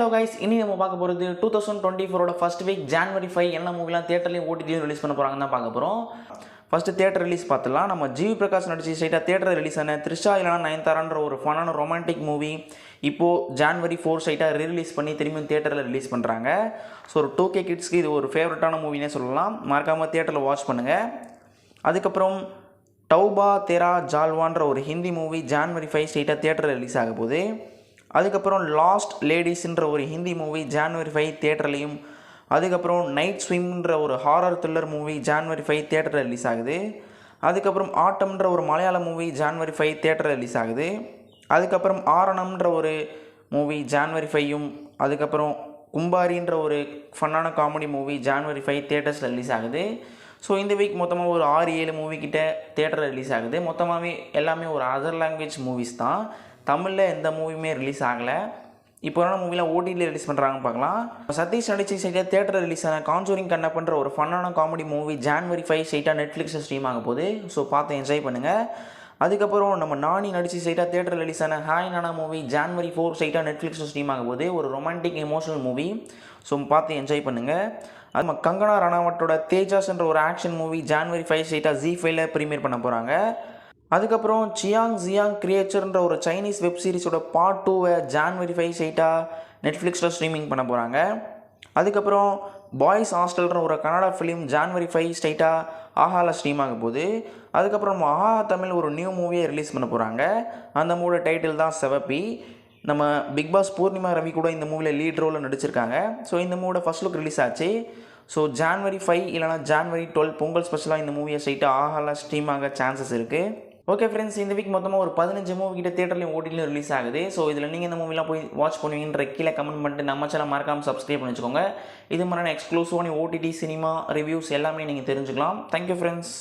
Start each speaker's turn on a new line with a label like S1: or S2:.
S1: Hello guys, இனி நம்ம பார்க்க போகிறது 2024 ஃபர்ஸ்ட் வீக் ஜான்வரி 5 என்ன மூவிலாம் தியேட்டர்லையும் ஓடிடியும் ரிலீஸ் பண்ண போகிறாங்கன்னு தான் பார்க்க போகிறோம். ஃபஸ்ட்டு தியேட்டர் ரிலீஸ் பார்த்துலாம். நம்ம ஜிவி பிரகாஷ் நடிச்சு ஸ்ட்ரைட்டாக தியேட்டர் ரிலீஸ் ஆன த்ரிஷா இல்லைனா நயன்தாரான்ற ஒரு ஃபன்னான ரொமான்டிக் மூவி இப்போது ஜான்வரி 4 ஸ்ட்ரைட்டாக ரீரிலீஸ் பண்ணி திரும்பியும் தியேட்டரில் ரிலீஸ் பண்ணுறாங்க. ஸோ ஒரு 2K கிட்ஸ்க்கு இது ஒரு ஃபேவரட்டான மூவினே சொல்லலாம். மறக்காமல் தியேட்டரில் வாட்ச் பண்ணுங்கள். அதுக்கப்புறம் டவுபா தெரா ஜால்வான்ற ஒரு ஹிந்தி மூவி ஜான்வரி 5 ஸ்ட்ரைட்டாக தியேட்டரில் ரிலீஸ் ஆக போகுது. அதுக்கப்புறம் லாஸ்ட் லேடிஸ்ன்ற ஒரு ஹிந்தி மூவி ஜான்வரி 5 தியேட்டர்லையும், அதுக்கப்புறம் நைட் ஸ்விம்ன்ற ஒரு ஹாரர் த்ரில்லர் மூவி ஜான்வரி 5 தியேட்டரில் ரிலீஸ் ஆகுது. அதுக்கப்புறம் ஆட்டம்ன்ற ஒரு மலையாள மூவி ஜான்வரி 5 தியேட்டரில் ரிலீஸ் ஆகுது. அதுக்கப்புறம் ஆரணம்ன்ற ஒரு மூவி ஜான்வரி 5யும், அதுக்கப்புறம் கும்பாரின்ற ஒரு ஃபன்னான காமெடி மூவி ஜான்வரி 5 தியேட்டர்ஸில் ரிலீஸ் ஆகுது. ஸோ இந்த வீக் மொத்தமாக ஒரு 6-7 மூவி கிட்ட தியேட்டரில் ரிலீஸ் ஆகுது. மொத்தமாகவே எல்லாமே ஒரு அதர் லாங்குவேஜ் மூவிஸ் தான். தமிழில் எந்த மூவியுமே ரிலீஸ் ஆகலை. இப்போ என்ன மூவிலாம் ஓடிடியில் ரிலீஸ் பண்ணுறாங்கன்னு பார்க்கலாம். சதீஷ் நடிச்சு ஸ்ட்ரைட்டாக தியேட்டரில் ரிலீஸ் ஆன காஞ்சூரிங் கண்ணப்பன்ற ஒரு ஃபன்னான காமெடி மூவி ஜான்வரி 5 ஸ்ட்ரைட்டாக நெட்ஃப்ளிக்ஸில் ஸ்ட்ரீம் ஆக போகுது. ஸோ பார்த்து என்ஜாய் பண்ணுங்கள். அதுக்கப்புறம் நம்ம நானி நடிச்சு ஸ்ட்ரைட்டாக தியேட்டரில் ரிலீஸ் ஆன ஹாய் நானா மூவி ஜான்வரி 4 ஸ்ட்ரைட்டாக நெட்ஃப்ளிக்ஸில் ஸ்ட்ரீம் ஆக போகுது. ஒரு ரொமான்டிக் எமோஷனல் மூவி. ஸோ பார்த்து என்ஜாய் பண்ணுங்கள். அது நம்ம கங்கனா ரனாவட்டோட தேஜாஸ்ன்ற ஒரு ஆக்ஷன் மூவி ஜான்வரி 5 ஸ்ட்ரைட்டாக ZEE5ல ப்ரீமியர் பண்ண போகிறாங்க. அதுக்கப்புறம் சியாங் ஜியாங் கிரியேச்சர்ன்ற ஒரு சைனீஸ் வெப் சீரிஸோட பார்ட் 2வை ஜான்வரி 5 ஸ்ட்ரைட்டாக நெட்ஃப்ளிக்ஸில் ஸ்ட்ரீமிங் பண்ண போகிறாங்க. அதுக்கப்புறம் பாய்ஸ் ஹாஸ்டல்ன்ற ஒரு கன்னடா ஃபிலிம் ஜான்வரி 5 ஸ்ட்ரைட்டாக ஆஹாவில் ஸ்ட்ரீம் ஆக போகுது. அதுக்கப்புறம் ஆஹா தமிழ் ஒரு நியூ மூவியை ரிலீஸ் பண்ண போகிறாங்க. அந்த மூவியோட டைட்டில் தான் செவப்பி. நம்ம பிக் பாஸ் பூர்ணிமா ரவி கூட இந்த மூவியில் லீட் ரோலில் நடிச்சிருக்காங்க. ஸோ இந்த மூவியோட ஃபர்ஸ்ட் லுக் ரிலீஸ் ஆச்சு. ஸோ ஜான்வரி 5 இல்லைனா ஜான்வரி 12 பொங்கல் ஸ்பெஷலாக இந்த மூவியை ஸ்ட்ரைட்டாக ஆஹாவில் ஸ்ட்ரீம் ஆக சான்சஸ் இருக்குது. ஓகே ஃப்ரெண்ட்ஸ், இந்த வீக் மொத்தமாக ஒரு 15 மூவி கிட்ட தியேட்டர்லையும் ஓடிடிலையும் ரிலீஸ் ஆகுது. ஸோ இதில் நீங்கள் இந்த மூவிலாம் போய் வாட்ச் பண்ணுவீங்கன்ற கீழே கமெண்ட் பண்ணிட்டு நம்ம சேனல் மறக்காமல் சப்ஸ்கிரைப் பண்ணி வச்சுக்கோங்க. இது மாதிரியான எக்ஸ்க்ளூசிவான ஓடிடி சினிமா ரிவ்யூஸ் எல்லாமே நீங்கள் தெரிஞ்சுக்கலாம். Thank you friends.